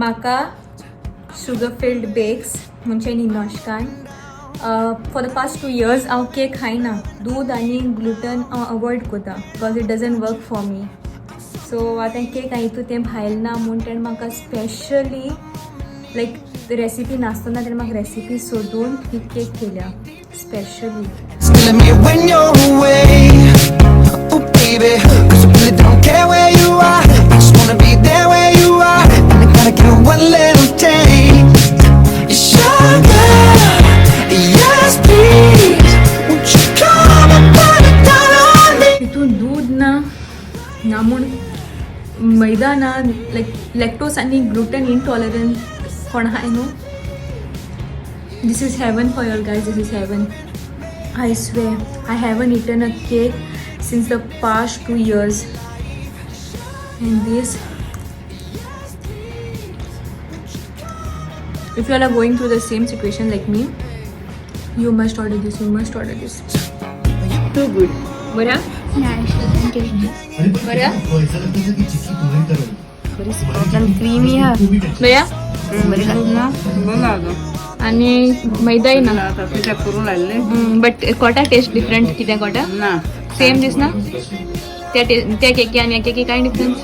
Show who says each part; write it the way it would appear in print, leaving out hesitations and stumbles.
Speaker 1: म्हाका sugar filled bakes म्हणजे निनोश्कान फॉर द पास्ट 2 years हांव केक खायना. दूद आनी ग्लुटन हांव अवॉयड करता because it doesn't work for me. So आतां केक हांव हितू तें भायल ना म्हूण तेणें म्हाका स्पेशली लायक रेसिपी नासतना तेणें म्हाका रेसिपी सोदून ही केक केल्या specially.
Speaker 2: Telling me when you're away, oh baby, 'cause I really don't care where you are, I just wanna be there where you are, and I gotta get one little taste. Sugar, yes please, won't you come and put it down on me?
Speaker 1: हितून दूध ना म्हूण मैदा ना लायक lactose आनी gluten इनटॉलरंट कोण आहाय न्हू. This is heaven for you guys, this is heaven. I swear, I haven't eaten a cake since the past 2 years. And this, if you all are going through the same situation like me, you must order this, you must order this. Too good. बरा? बरा?
Speaker 3: Creamy है
Speaker 1: बया?
Speaker 3: बरी लागली ना बोला
Speaker 1: आणि मैदाही ना
Speaker 3: आता पिठा करून लागले
Speaker 1: बट कोटा टेस्ट डिफरंट कित्याक कोटा
Speaker 3: ना
Speaker 1: सेम दिसना त्या केकी आणि या केकी काय डिफरन्स.